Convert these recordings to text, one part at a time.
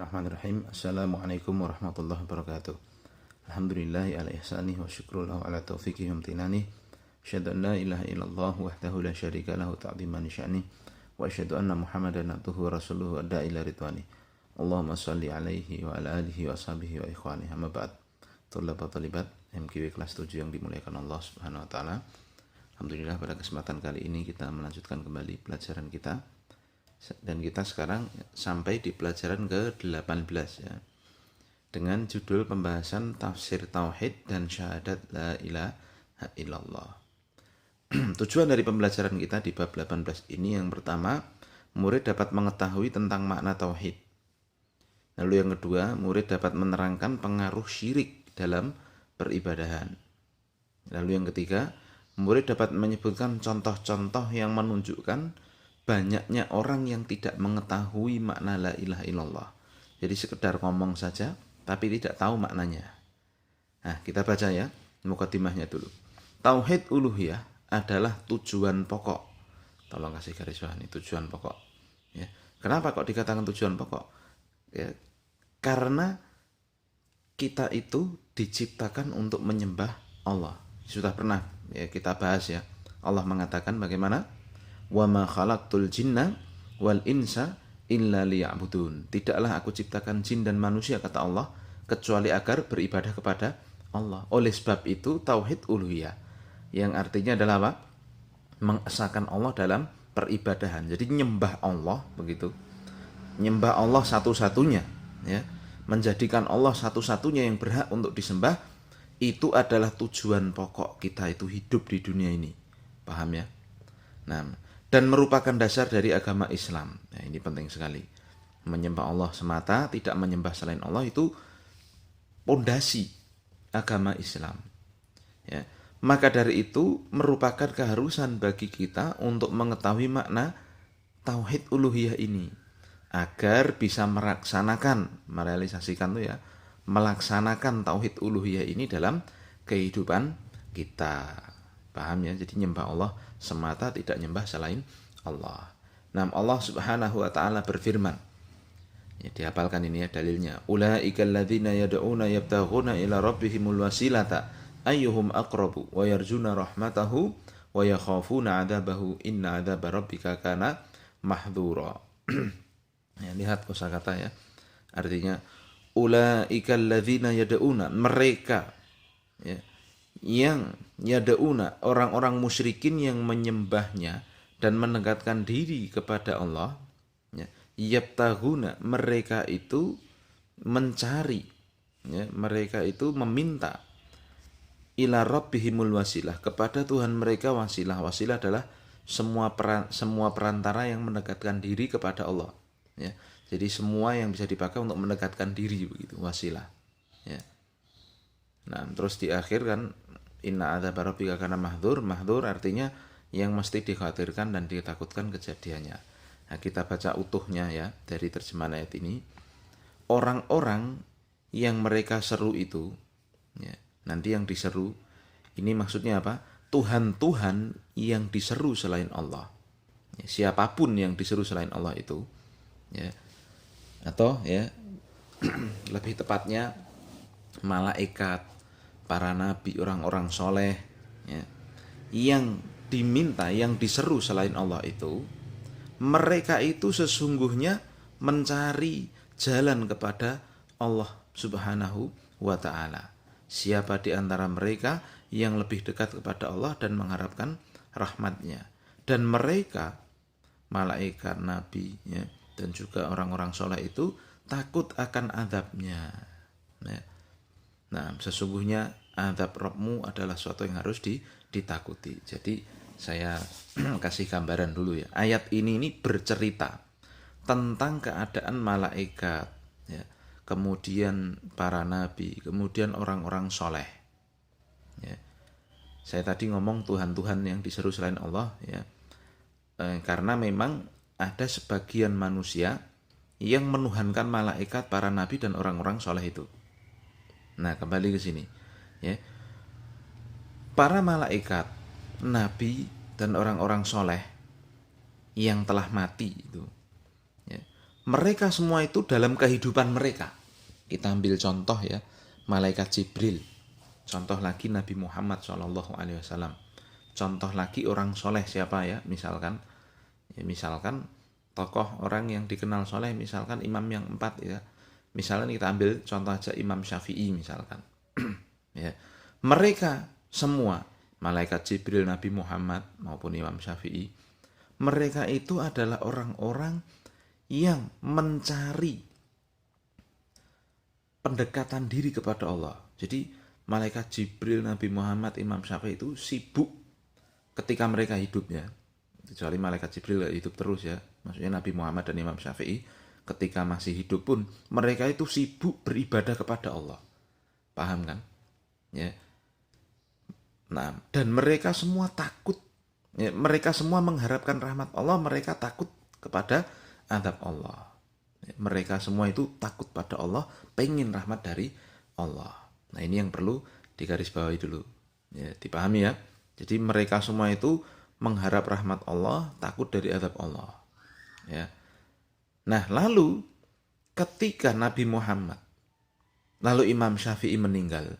Bismillahirrahmanirrahim. Assalamualaikum warahmatullahi wabarakatuh. Alhamdulillahi ala ihsanih wa syukru lahu ala taufiqih wa amtinani. Asyhadu an la ilaha illallah wahdahu la syarika lahu ta'dhiman sya'ni wa asyhadu anna Muhammadan abduhu wa rasuluhu adda ila ridwani. Allahumma shalli alaihi wa ala alihi wa sahbihi wa ikhwani. Amma ba'd. Thulab wa talibat MKW kelas 7 yang dimuliakan Allah Subhanahu wa taala. Alhamdulillah pada kesempatan kali ini kita melanjutkan kembali pelajaran kita. Dan kita sekarang sampai di pelajaran ke-18 ya. Dengan judul pembahasan tafsir tauhid dan syahadat la ilaha illallah. Tujuan dari pembelajaran kita di bab 18 ini yang pertama, murid dapat mengetahui tentang makna tauhid. Lalu yang kedua, murid dapat menerangkan pengaruh syirik dalam peribadahan. Lalu yang ketiga, murid dapat menyebutkan contoh-contoh yang menunjukkan banyaknya orang yang tidak mengetahui makna la ilaha illallah. Jadi sekedar ngomong saja tapi tidak tahu maknanya. Nah, kita baca ya mukadimahnya dulu. Tauhid uluhiyah adalah tujuan pokok. Tolong kasih garis bawah ini, tujuan pokok. Ya. Kenapa kok dikatakan tujuan pokok? Ya, karena kita itu diciptakan untuk menyembah Allah. Sudah pernah ya kita bahas ya. Allah mengatakan bagaimana? Wa ma khalaqtul jinna wal insa illa liya'budun. Tidaklah aku ciptakan jin dan manusia kata Allah kecuali agar beribadah kepada Allah. Oleh sebab itu tauhid uluhiyah yang artinya adalah apa? Mengesahkan Allah dalam peribadahan. Jadi nyembah Allah begitu. Nyembah Allah satu-satunya ya. Menjadikan Allah satu-satunya yang berhak untuk disembah itu adalah tujuan pokok kita itu hidup di dunia ini. Paham ya? Nah, dan merupakan dasar dari agama Islam. Nah, ini penting sekali. Menyembah Allah semata, tidak menyembah selain Allah itu pondasi agama Islam. Ya. Maka dari itu merupakan keharusan bagi kita untuk mengetahui makna tauhid uluhiyah ini agar bisa merealisasikan tuh ya, melaksanakan tauhid uluhiyah ini dalam kehidupan kita. Paham ya? Jadi nyembah Allah semata, tidak nyembah selain Allah. Nah, Allah Subhanahu wa taala berfirman. Ya, dihafalkan ini ya dalilnya. Ulaikal ladzina yad'una yabtaghuna ila rabbihimul wasilata ayyuhum aqrabu wa yarjuna rahmatahu wa yakhafuna 'adzabahu inna 'adzaba rabbika kana mahdhura. Ya, lihat kosakata ya. Artinya ulaikal ladzina yad'una, mereka ya yang yada'una, orang-orang musyrikin yang menyembahnya dan mendekatkan diri kepada Allah ya, yabtaghuna, mereka itu mencari ya, mereka itu meminta ila rabbihimul wasilah, kepada Tuhan mereka wasilah. Wasilah adalah semua perantara yang mendekatkan diri kepada Allah ya. Jadi semua yang bisa dipakai untuk mendekatkan diri begitu, wasilah ya. Nah, terus di akhir kan inna adzaba rabbika kana mahdzur. Mahdzur artinya yang mesti dikhawatirkan dan ditakutkan kejadiannya. Nah, kita baca utuhnya ya dari terjemahan ayat ini. Orang-orang yang mereka seru itu ya, nanti yang diseru ini maksudnya apa? Tuhan-Tuhan yang diseru selain Allah. Ya, siapapun yang diseru selain Allah itu ya, atau ya lebih tepatnya malaikat, para nabi, orang-orang soleh ya, yang diminta, yang diseru selain Allah itu, mereka itu sesungguhnya mencari jalan kepada Allah Subhanahu wa ta'ala. Siapa di antara mereka yang lebih dekat kepada Allah dan mengharapkan rahmatnya. Dan mereka, malaikat, nabi ya, dan juga orang-orang soleh itu takut akan azabnya ya. Nah, sesungguhnya azab Rabbmu adalah sesuatu yang harus ditakuti. Jadi saya kasih gambaran dulu ya. Ayat ini bercerita tentang keadaan malaikat, ya. Kemudian para nabi, kemudian orang-orang soleh. Ya. Saya tadi ngomong Tuhan-Tuhan yang diseru selain Allah, ya. Karena memang ada sebagian manusia yang menuhankan malaikat, para nabi dan orang-orang soleh itu. Nah, kembali ke sini. Ya. Para malaikat, nabi dan orang-orang soleh yang telah mati itu ya, mereka semua itu dalam kehidupan mereka. Kita ambil contoh ya, malaikat Jibril. Contoh lagi Nabi Muhammad SAW. Contoh lagi orang soleh siapa ya? Misalkan tokoh orang yang dikenal soleh, misalkan imam yang 4 ya. Misalkan kita ambil contoh aja Imam Syafi'i misalkan. Ya. Mereka semua, malaikat Jibril, Nabi Muhammad maupun Imam Syafi'i, mereka itu adalah orang-orang yang mencari pendekatan diri kepada Allah. Jadi malaikat Jibril, Nabi Muhammad, Imam Syafi'i itu sibuk ketika mereka hidup ya. Kecuali malaikat Jibril hidup terus ya. Maksudnya Nabi Muhammad dan Imam Syafi'i ketika masih hidup pun mereka itu sibuk beribadah kepada Allah. Paham kan? Ya. Nah, dan mereka semua takut. Ya, mereka semua mengharapkan rahmat Allah, mereka takut kepada azab Allah. Ya, mereka semua itu takut pada Allah, pengen rahmat dari Allah. Nah, ini yang perlu digarisbawahi dulu. Ya, dipahami ya. Jadi mereka semua itu mengharap rahmat Allah, takut dari azab Allah. Ya. Nah, lalu ketika Nabi Muhammad, lalu Imam Syafi'i meninggal,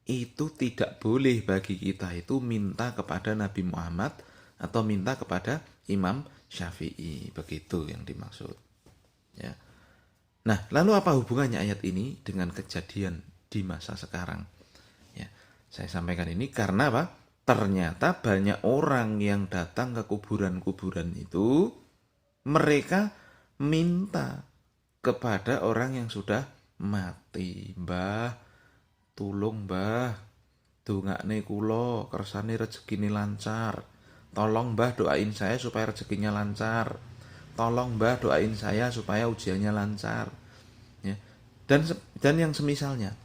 itu tidak boleh bagi kita itu minta kepada Nabi Muhammad atau minta kepada Imam Syafi'i. Begitu yang dimaksud. Ya. Nah, lalu apa hubungannya ayat ini dengan kejadian di masa sekarang? Ya, saya sampaikan ini karena apa? Ternyata banyak orang yang datang ke kuburan-kuburan itu, mereka minta kepada orang yang sudah mati. Mbah, tulung mbah, dongakne kula kersane rezekine lancar. Tolong mbah doain saya supaya rezekinya lancar. Tolong mbah doain saya supaya ujiannya lancar. Ya. Dan yang semisalnya.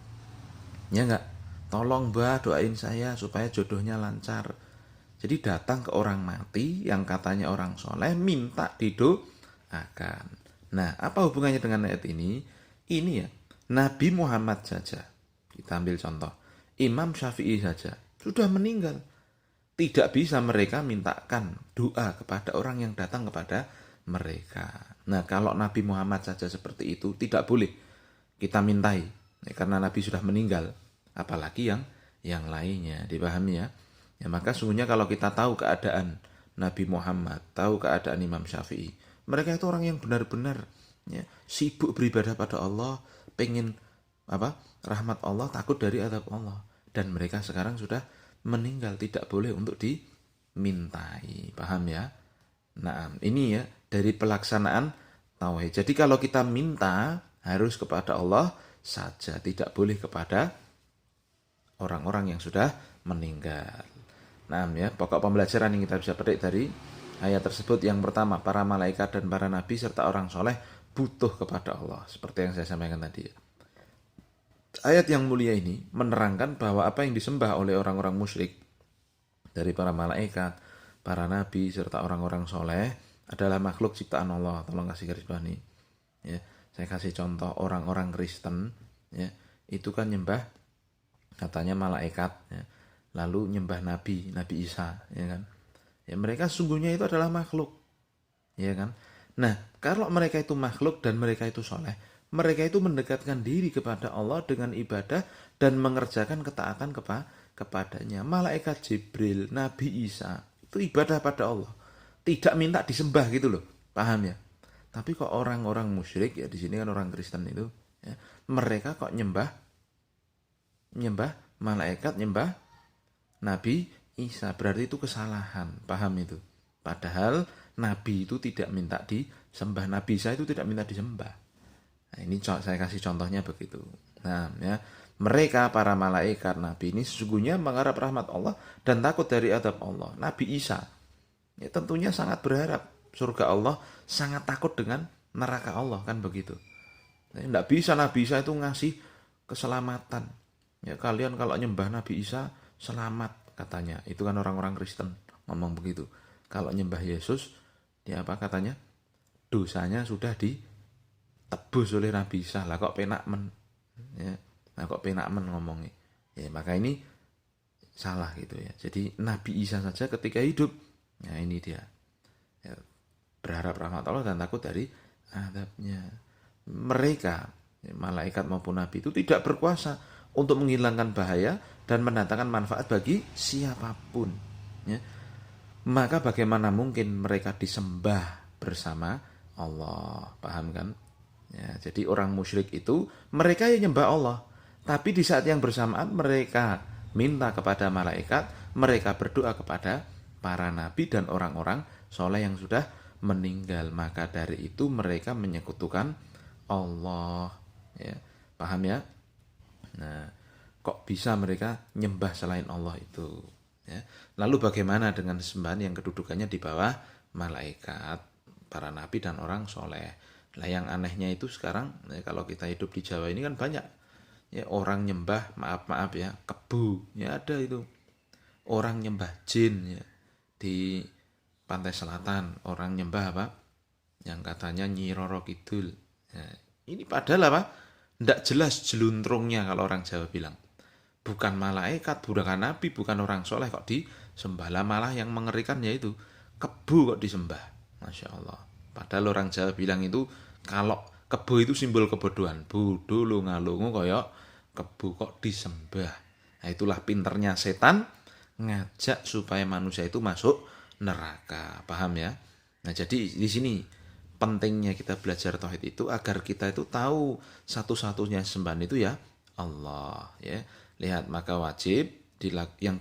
Ya enggak? Tolong mbah doain saya supaya jodohnya lancar. Jadi datang ke orang mati yang katanya orang soleh minta didoakan. Nah, apa hubungannya dengan ayat ini? Ini ya, Nabi Muhammad saja. Kita ambil contoh. Imam Syafi'i saja sudah meninggal. Tidak bisa mereka mintakan doa kepada orang yang datang kepada mereka. Nah, kalau Nabi Muhammad saja seperti itu, tidak boleh kita mintai. Karena Nabi sudah meninggal. Apalagi yang lainnya. Dipahami ya? Ya, maka sungguhnya kalau kita tahu keadaan Nabi Muhammad, tahu keadaan Imam Syafi'i, mereka itu orang yang benar-benar ya, sibuk beribadah pada Allah, pengen rahmat Allah, takut dari azab Allah, dan mereka sekarang sudah meninggal, tidak boleh untuk dimintai. Paham ya? Nah, ini ya dari pelaksanaan tauhid. Jadi kalau kita minta harus kepada Allah saja, tidak boleh kepada orang-orang yang sudah meninggal. Nah, ya, pokok pembelajaran yang kita bisa petik dari ayat tersebut yang pertama, para malaikat dan para nabi serta orang soleh butuh kepada Allah, seperti yang saya sampaikan tadi. Ayat yang mulia ini menerangkan bahwa apa yang disembah oleh orang-orang musyrik dari para malaikat, para nabi serta orang-orang soleh adalah makhluk ciptaan Allah. Tolong kasih garis bawah nih. Ya, saya kasih contoh orang-orang Kristen, ya, itu kan nyembah katanya malaikat, ya. Lalu nyembah Nabi Isa, ya kan? Ya, mereka sungguhnya itu adalah makhluk, ya kan? Nah, kalau mereka itu makhluk dan mereka itu soleh, mereka itu mendekatkan diri kepada Allah dengan ibadah dan mengerjakan ketaatan kepadanya. Malaikat Jibril, Nabi Isa itu ibadah pada Allah, tidak minta disembah gitu loh, paham ya? Tapi kok orang-orang musyrik ya, di sini kan orang Kristen itu, ya, mereka kok nyembah malaikat, nyembah Nabi Isa, berarti itu kesalahan, paham itu. Padahal Nabi itu tidak minta disembah, Nabi Isa itu tidak minta disembah. Nah, ini saya kasih contohnya begitu. Nah, ya, mereka para malaikat Nabi ini sesungguhnya mengharap rahmat Allah dan takut dari azab Allah. Nabi Isa ya tentunya sangat berharap surga Allah, sangat takut dengan neraka Allah, kan begitu. Nah, tidak bisa Nabi Isa itu ngasih keselamatan. Ya, kalian kalau nyembah Nabi Isa selamat katanya. Itu kan orang-orang Kristen ngomong begitu. Kalau nyembah Yesus, dia apa katanya? Dosanya sudah ditebus oleh Nabi Isa. Lah kok penak men? Ya, lah kok penak men ngomongnya. Ya, maka ini salah gitu ya. Jadi Nabi Isa saja ketika hidup, ya ini dia. Ya, berharap rahmat Allah dan takut dari azabnya. Mereka, malaikat maupun nabi itu tidak berkuasa untuk menghilangkan bahaya dan mendatangkan manfaat bagi siapapun. Ya. Maka bagaimana mungkin mereka disembah bersama Allah? Paham kan? Ya, jadi orang musyrik itu mereka yang nyembah Allah, tapi di saat yang bersamaan mereka minta kepada malaikat, mereka berdoa kepada para nabi dan orang-orang soleh yang sudah meninggal. Maka dari itu mereka menyekutukan Allah. Ya, paham ya? Nah, kok bisa mereka nyembah selain Allah itu? Ya. Lalu bagaimana dengan sembahan yang kedudukannya di bawah malaikat, para nabi dan orang soleh? Lah yang anehnya itu sekarang, ya, kalau kita hidup di Jawa ini kan banyak ya orang nyembah, maaf ya, kebu, ya ada itu. Orang nyembah jin ya di pantai selatan, orang nyembah apa? Yang katanya Nyi Roro Kidul. Ya, ini padahal apa? Ndak jelas jeluntrungnya kalau orang Jawa bilang. Bukan malaikat, bukan nabi, bukan orang soleh kok disembah. Lah malah yang mengerikan yaitu kebu kok disembah. Masya Allah. Padahal orang Jawa bilang itu kalau kebu itu simbol kebodohan. Bodoh lu ngalungu koyok kebu kok disembah. Nah itulah pinternya setan ngajak supaya manusia itu masuk neraka. Paham ya? Nah jadi di sini pentingnya kita belajar tauhid itu agar kita itu tahu satu-satunya sembahan itu ya Allah ya. Lihat, maka wajib yang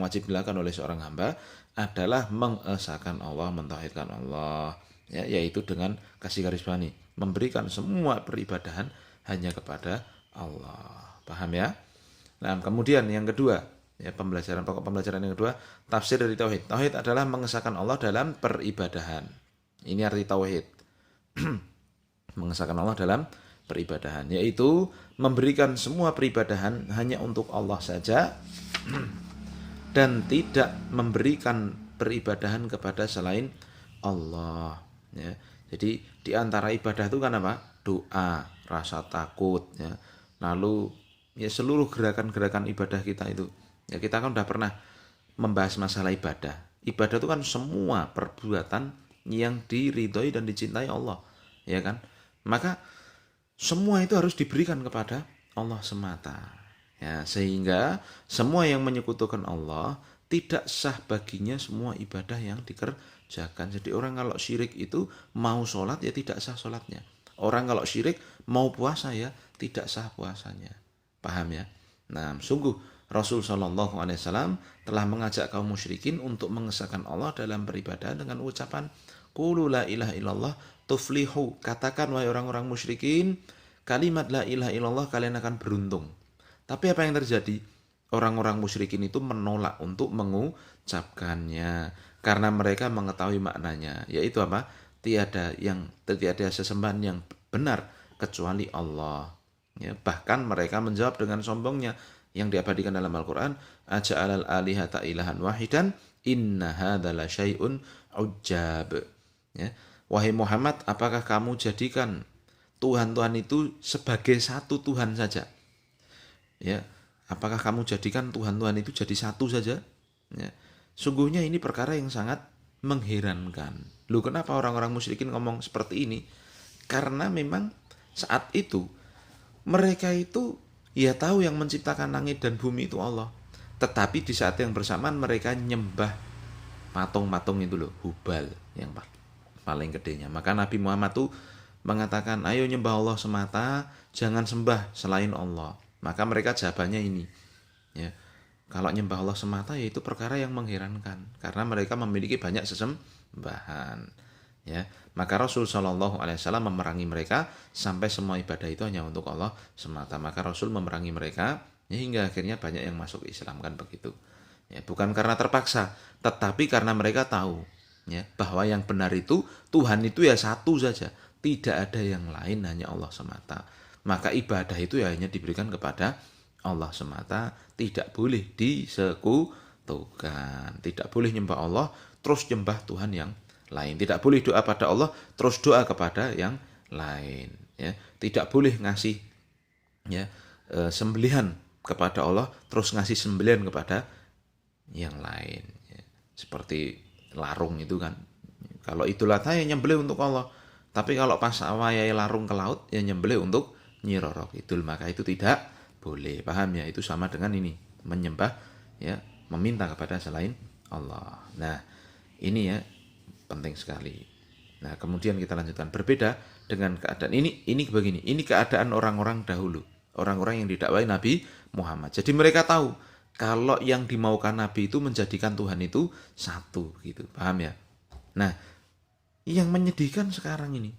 wajib dilakukan oleh seorang hamba adalah mengesahkan Allah, mentauhidkan Allah ya, yaitu dengan kasih garis bawahi memberikan semua peribadahan hanya kepada Allah. Paham ya? Nah, kemudian yang kedua, ya pokok pembelajaran yang kedua, tafsir dari tauhid. Tauhid adalah mengesahkan Allah dalam peribadahan. Ini arti tauhid. Mengesahkan Allah dalam peribadahan, yaitu memberikan semua peribadahan hanya untuk Allah saja dan tidak memberikan peribadahan kepada selain Allah ya. Jadi di antara ibadah itu kan apa? Doa, rasa takut ya. Lalu ya seluruh gerakan-gerakan ibadah kita itu. Ya kita kan udah pernah membahas masalah ibadah. Ibadah itu kan semua perbuatan yang diridhoi dan dicintai Allah, ya kan? Maka semua itu harus diberikan kepada Allah semata. Ya, sehingga semua yang menyekutukan Allah tidak sah baginya semua ibadah yang dikerjakan. Jadi orang kalau syirik itu mau sholat ya tidak sah sholatnya. Orang kalau syirik mau puasa ya tidak sah puasanya. Paham ya? Nah, sungguh Rasul Shallallahu Alaihi Wasallam telah mengajak kaum musyrikin untuk mengesahkan Allah dalam beribadah dengan ucapan Qulu la ilaha illallah tuflihu. Katakan wahai orang-orang musyrikin, kalimat la ilaha illallah kalian akan beruntung. Tapi apa yang terjadi? Orang-orang musyrikin itu menolak untuk mengucapkannya karena mereka mengetahui maknanya, yaitu apa? Tiada sesembahan yang benar kecuali Allah. Ya, bahkan mereka menjawab dengan sombongnya yang diabadikan dalam Al-Qur'an, aja'alal alihata ilahan wahidan inna hadza la syai'un ujab. Ya. Wahai Muhammad, apakah kamu jadikan Tuhan-Tuhan itu sebagai satu Tuhan saja? Ya, apakah kamu jadikan Tuhan-Tuhan itu jadi satu saja? Ya. Sungguhnya ini perkara yang sangat mengherankan. Loh, kenapa orang-orang musyrikin ngomong seperti ini? Karena memang saat itu mereka itu ya tahu yang menciptakan langit dan bumi itu Allah. Tetapi di saat yang bersamaan mereka nyembah patung-patung itu loh, Hubal yang paling gedenya. Maka Nabi Muhammad tuh mengatakan, ayo nyembah Allah semata, jangan sembah selain Allah. Maka mereka jawabannya ini. Ya, kalau nyembah Allah semata yaitu perkara yang mengherankan karena mereka memiliki banyak sesembahan. Ya, maka Rasul Shallallahu Alaihi Wasallam memerangi mereka sampai semua ibadah itu hanya untuk Allah semata. Maka Rasul memerangi mereka ya, hingga akhirnya banyak yang masuk Islam kan begitu. Ya, bukan karena terpaksa, tetapi karena mereka tahu ya bahwa yang benar itu Tuhan itu ya satu saja, tidak ada yang lain, hanya Allah semata. Maka ibadah itu ya hanya diberikan kepada Allah semata, tidak boleh disekutukan, tidak boleh nyembah Allah terus nyembah Tuhan yang lain, tidak boleh doa pada Allah terus doa kepada yang lain ya, tidak boleh ngasih ya sembelihan kepada Allah terus ngasih sembelihan kepada yang lain ya. Seperti larung itu kan, kalau Idul Adha ya nyembelih untuk Allah, Tapi kalau pas wayahe larung ke laut ya nyembelih untuk Nyi Roro Kidul, maka itu tidak boleh. Paham ya? Itu sama dengan ini, menyembah ya, meminta kepada selain Allah. Nah, ini ya penting sekali. Nah, kemudian kita lanjutkan, berbeda dengan keadaan ini begini. Ini keadaan orang-orang dahulu, orang-orang yang didakwai Nabi Muhammad. Jadi mereka tahu kalau yang dimaukan Nabi itu menjadikan Tuhan itu satu gitu. Paham ya? Nah, yang menyedihkan sekarang ini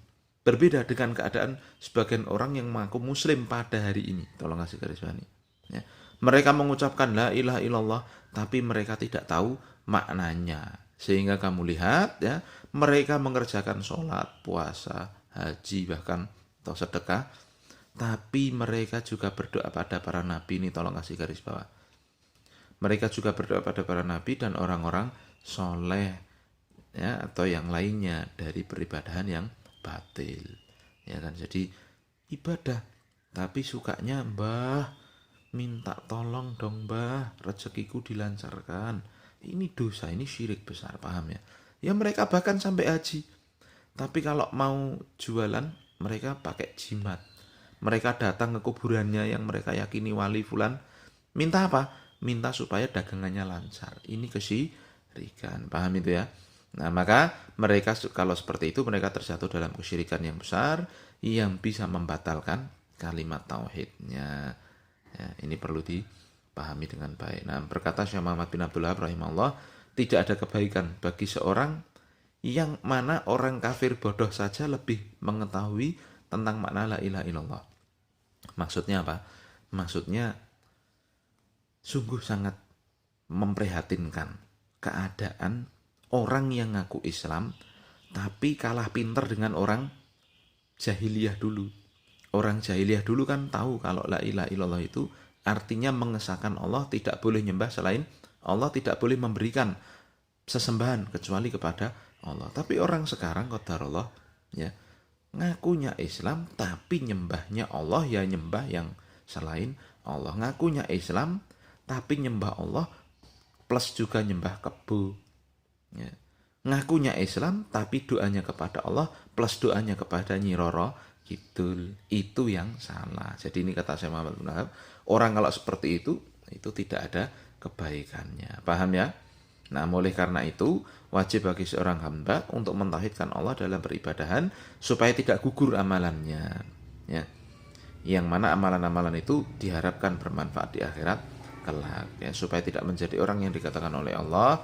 berbeda dengan keadaan sebagian orang yang mengaku muslim pada hari ini. Tolong kasih garis bawahi. Ya. Mereka mengucapkan la ilaha illallah, tapi mereka tidak tahu maknanya. Sehingga kamu lihat ya, mereka mengerjakan sholat, puasa, haji, bahkan atau sedekah, tapi mereka juga berdoa pada para nabi. Ini tolong kasih garis bawah. Mereka juga berdoa pada para nabi dan orang-orang soleh ya, atau yang lainnya dari peribadahan yang batil. Ya kan, jadi ibadah tapi sukanya, mbah minta tolong dong mbah, rezekiku dilancarkan. Ini dosa, ini syirik besar, paham ya? Ya mereka bahkan sampai haji. Tapi kalau mau jualan, mereka pakai jimat. Mereka datang ke kuburannya yang mereka yakini wali fulan. Minta apa? Minta supaya dagangannya lancar. Ini kesyirikan, paham itu ya? Nah, maka mereka kalau seperti itu, mereka terjatuh dalam kesyirikan yang besar yang bisa membatalkan kalimat tauhidnya. Ya, ini perlu dipahami dengan baik. Nah, berkata Syekh Muhammad bin Abdul Wahab rahimahullah, tidak ada kebaikan bagi seorang yang mana orang kafir bodoh saja lebih mengetahui tentang makna la ilaha illallah. Maksudnya apa? Maksudnya sungguh sangat memprihatinkan keadaan orang yang ngaku Islam tapi kalah pinter dengan orang jahiliyah dulu. Orang jahiliyah dulu kan tahu kalau la ilaha illallah itu artinya mengesahkan Allah, tidak boleh nyembah selain Allah, tidak boleh memberikan sesembahan kecuali kepada Allah. Tapi orang sekarang qadarullah ya, ngakunya Islam tapi nyembahnya Allah ya nyembah yang selain Allah. Ngakunya Islam tapi nyembah Allah plus juga nyembah kebo. Ya. Ngakunya Islam tapi doanya kepada Allah plus doanya kepada Nyi Roro Kidul, itu yang salah. Jadi ini kata Syekh Muhammad bin Wahab, orang kalau seperti itu tidak ada kebaikannya. Paham ya? Nah, oleh karena itu wajib bagi seorang hamba untuk mentauhidkan Allah dalam beribadahan supaya tidak gugur amalannya. Ya. Yang mana amalan-amalan itu diharapkan bermanfaat di akhirat kelak, ya, supaya tidak menjadi orang yang dikatakan oleh Allah,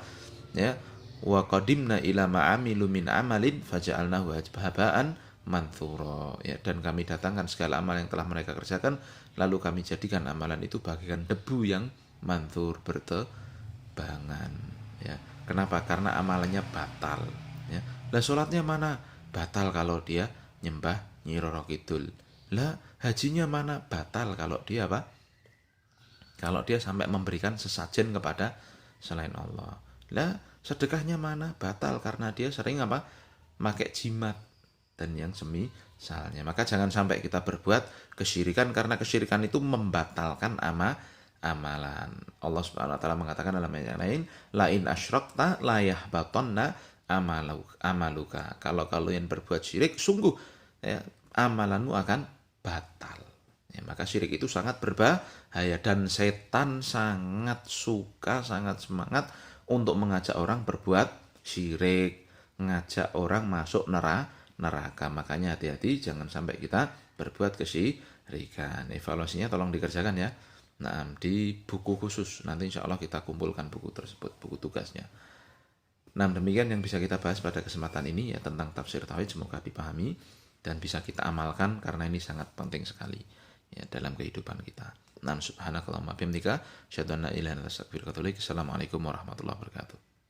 ya, wa qadimna ila ma'amilu min amalin faja'alnahu haba'an manthura, ya, dan kami datangkan segala amal yang telah mereka kerjakan lalu kami jadikan amalan itu bagaikan debu yang manthur, bertebangan, ya. Kenapa? Karena amalannya batal, ya. Lah sholatnya mana? Batal kalau dia nyembah Nyi Roro Kidul. Lah hajinya mana? Batal kalau dia apa? Kalau dia sampai memberikan sesajen kepada selain Allah. Lah sedekahnya mana? Batal karena dia sering apa? Pakai jimat dan yang semisalnya. Maka jangan sampai kita berbuat kesyirikan, karena kesyirikan itu membatalkan amalan. Allah Subhanahu wa taala mengatakan dalam ayat yang lain, la in asyrakta la yahbatanna amaluka. Kalau kalian berbuat syirik, sungguh ya, amalanmu akan batal. Ya, maka syirik itu sangat berbahaya dan setan sangat suka, sangat semangat untuk mengajak orang berbuat syirik, ngajak orang masuk neraka. Makanya hati-hati jangan sampai kita berbuat kesyirikan. Evaluasinya tolong dikerjakan ya. Nah, di buku khusus nanti insya Allah kita kumpulkan buku tersebut, buku tugasnya. Nah, demikian yang bisa kita bahas pada kesempatan ini ya, tentang tafsir tauhid. Semoga dipahami dan bisa kita amalkan karena ini sangat penting sekali ya dalam kehidupan kita. Nah, subhanakallahumma bihamdika asyhadu an la ilaha illa anta astaghfiruka wa atubu ilaik. Assalamualaikum warahmatullahi wabarakatuh.